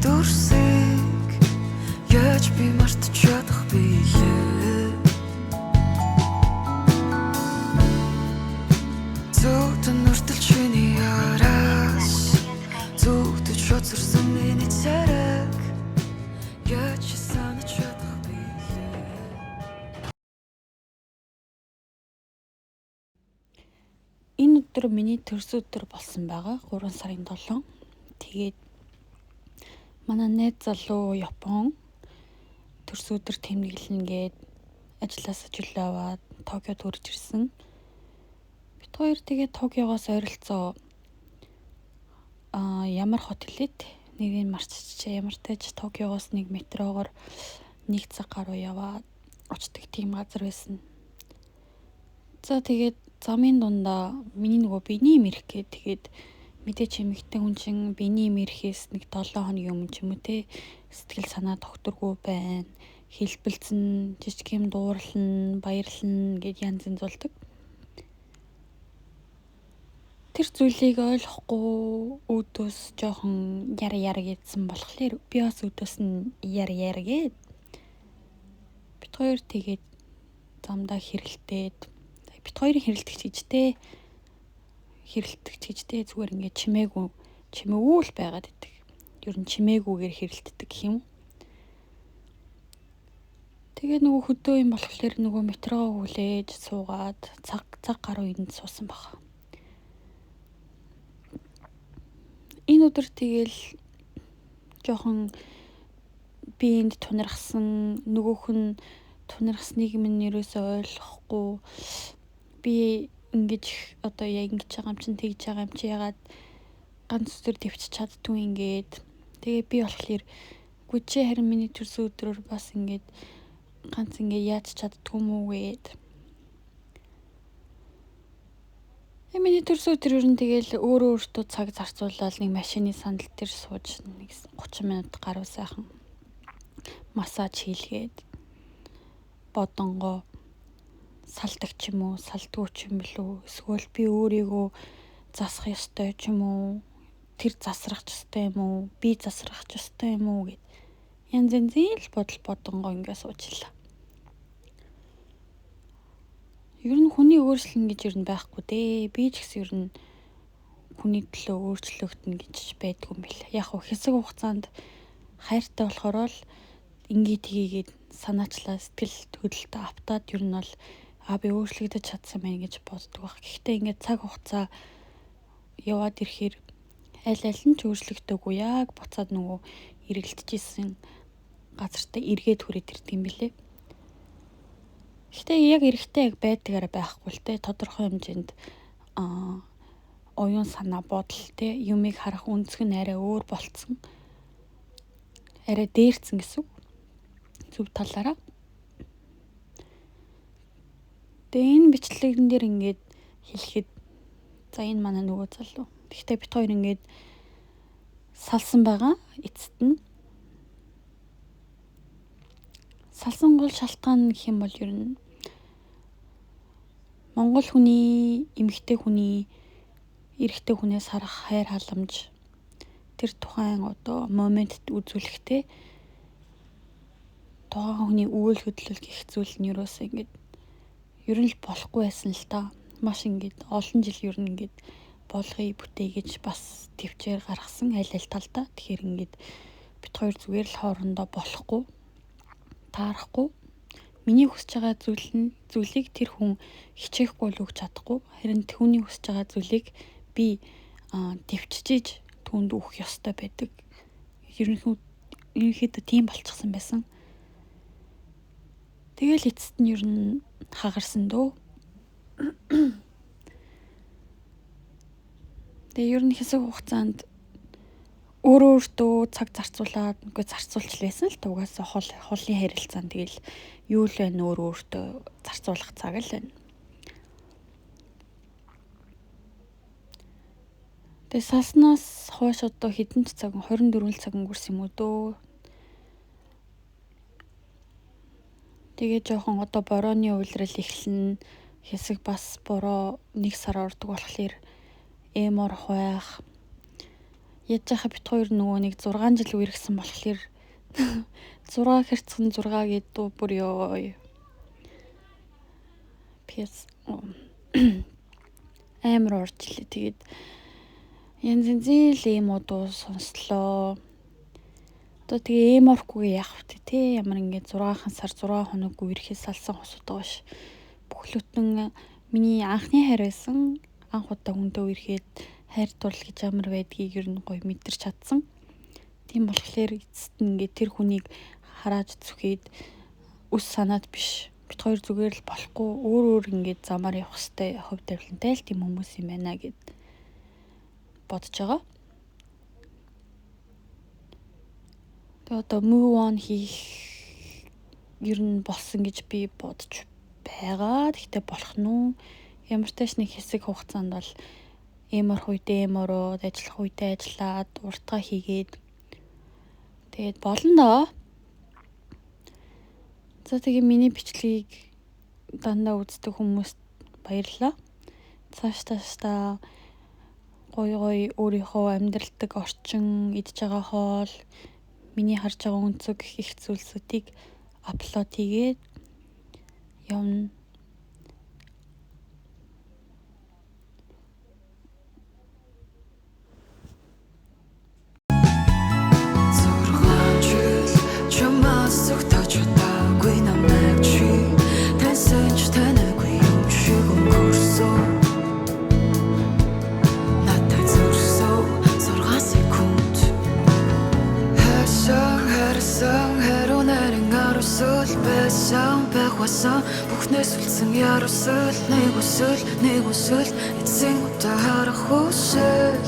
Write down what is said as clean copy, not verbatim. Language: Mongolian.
дүрсийг яаж би мартаж чадах билээ. Зөтөн нүртэл чиний араас зөтөж хоцорсон миний царайг яаж санаж чадах билээ. Энэ өдөр миний төрс өдөр болсон байгаа. 3 сарын 7. Тэгээд манай найз залуу Япон төрс өдөр тэмдэглэнэ гээд ажлаас чөлөө аваад Токиод хүрч ирсэн. Бид хоёр тэгээд Токиогоос ойролцоо ямар хотелэд нэгийг марччихжээ. Ямар тач Токиогоос нэг метрогоор 1 цаг гаруй яваад очдог тийм газар байсан. За тэгээд замын дундаа миний нөгөө биений мэрх гээд тэгээд мэдээч эмэгтэй хүн чинь биений мэрхээс нэг 7 хоногийн өмнө ч юм уу те сэтгэл санаа тогтворгүй байна. Хэлбэлцэн, жижиг юм дуурлан, баярлан гэд янз янз болдог. Тэр зүйлийг ойлгохгүй өөдөөс жоохон яр гэдсэн болохоор би бас өөдөөс нь яр гээд бид хоёр тэгээд замдаа хэрэлдээд бид хоёрын хэрэлдэгч гэжтэй зүгээр ингээд чимээгүй л байгаад идэг. Ер нь чимээгүйгээр хэрэлддэг гэх юм. Тэгээ нөгөө хөдөө юм болохоор нөгөө метроо хүлээж суугаад цаг гаруй энд суусан баг. Энэ өдөр тэгэл жоохон би энд тунирхсан, нөгөөх нь тунирхсныг минь ерөөсөө ойлгохгүй. Би ингэж одоо яг ингэж байгаа юм чинь тэгж байгаа юм чи ягаад ганц өдөр дэвчиж чаддгүй ингээд. Тэгээ би болохоор гүчээ харин миний төрс өдрөөр бас ингээд ганц ингээд яаж чаддгүй мүү гээд. Миний төрс өдөр ер нь тэгэл өөртөө цаг зарцуулаад нэг машины сандал дээр сууж нэг 30 минут гаруй сайхан массаж хийлгээд бодонгоо салдаг ч юм уу, салдгүй ч юм бэлүү. Эсвэл би өөрийгөө засах ёстой ч юм уу, тэр засрах ёстой юм уу, би засрах ёстой юм уу гэд янз янзын л бодонгоо ингээ суучлаа. Ер нь хүний өөрчлөн гэж ер нь байхгүй дээ. Би ч гэсэн ер нь хүний төлөө өөрчлөгдөн гэж байдгүй юм билээ. Яг хөө хэсэг хугацаанд хайртай болохоор л ингээд тгийгээд санаачлаа сэтгэл хөдлөлтөд автаад ер нь бол би өөрчлөгдөж чадсан байна гэж боддог баг. Гэхдээ ингээд цаг хугацаа яваад ирэхээр аль нь ч өөрчлөгдөөгүй яг буцаад нөгөө эргэлдэж газартаа эргээд хүрээд ирдэг юм билээ. Гэхдээ яг эрэхтэй яг байдгаараа байхгүй л те тодорхой хэмжээнд оюун санаа бодол те юмыг харах өнцг нь арай өөр болцсон. Арай дээрцэн гэсэн үг. Зөв талаараа. Тэгээ энэ бичлэгэн дээр ингээд хэлэхэд за энэ манай нөгөө залуу. Гэхдээ бид хоёр ингээд салсан байгаа эцэст нь. Салсан гол шалтгаан гэх юм бол ер нь Монгол хүний, эмэгтэй хүний, эрэгтэй хүнээс харах хайр халамж тэр тухайн одоо моментд үзүүлэхтэй тухайн хүний үйл хөдлөл гэх зүйл нь юусаа ингээд ер нь л болохгүй байсан л та. Маш ингээд олон жил ер нь ингээд болгоё бүтээ гэж бас төвчээр гаргасан аль талдаа. Тэгэхээр ингээд бид хоёр зүгээр л хоорондоо болохгүй, таарахгүй. Миний хүсэж байгаа зүйлийг тэр хүн хичээхгүй л өгч чадахгүй. Харин түүний хүсэж байгаа зүйлийг би дэвчжиж түүнд өгөх ёстой байдаг. Ерөнхийдөө тийм болчихсон байсан. Тэгэл эцэст нь ер нь хагарсан дөө. Тэгээ ер нь хэсэг хугацаанд өөртөө цаг зарцуулаад зарцуулж лээсэн л тугаасаа холын харилцаанд тэгэл юу л байна өөртөө зарцуулах цаг л байна. Тэгээ салснаас хойш одоо хэдэн ч цаг 24 цаг өнгөрсөн юм уу дөө. Тэгээ жоохон одоо борооны уйлрал эхэлнэ. Хэсэг бас бороо 1 сар ордог болохоор эмор байх. Яаж яхаа бит хоёр нөгөө нэг 6 жил үерхсэн болохоор 6 хэрцэн 6 гэдэг бүр ёо. PS амар уржлаа. Тэгээд янз янзын л юм уу сонслоо. Одоо тэгээ эм орхгүй яах вэ те? Ямар ингээд 6 сар 6 хоног үерхээс салсан хосууд байгаа ш. Бүхлөтэн миний анхны хайр байсан. Анх удаа хүндээ үерхэд хайр дурлал гэж ямар байдгийг ер нь гоё мэдэрч чадсан. Тийм болохоор эцэст нь ингээд тэр хүнийг хараад зүхээд үс санаад биш. Бид хоёр зүгээр л болохгүй өөр ингээд замаар явах хэвээр хувь тавилантай л тийм хүмүүс юм байна гэд бодож байгаа. Тэгээ одоо move on хийх ер нь болсон гэж би бодож байгаа. Гэхдээ болох нь уу? Ямар ч тач нэг хэсэг хугацаанд бол эм орох үедээ эм ороод, ажиллах үедээ ажиллаад, уртгаа хийгээд тэгээд болно доо. За тэгээ миний бичлэгийг дандаа үздэг хүмүүст баярлалаа. Цааш гоё өөрийнхөө амьдралдаг орчин, идж байгаа хоол, миний харж байгаа өнцөг их зүйлсүүдийг аплод хийгээд явна. Бүхнээс үлдсэн ярусэл нэг үсэл эцсийн удаа харах хүсэл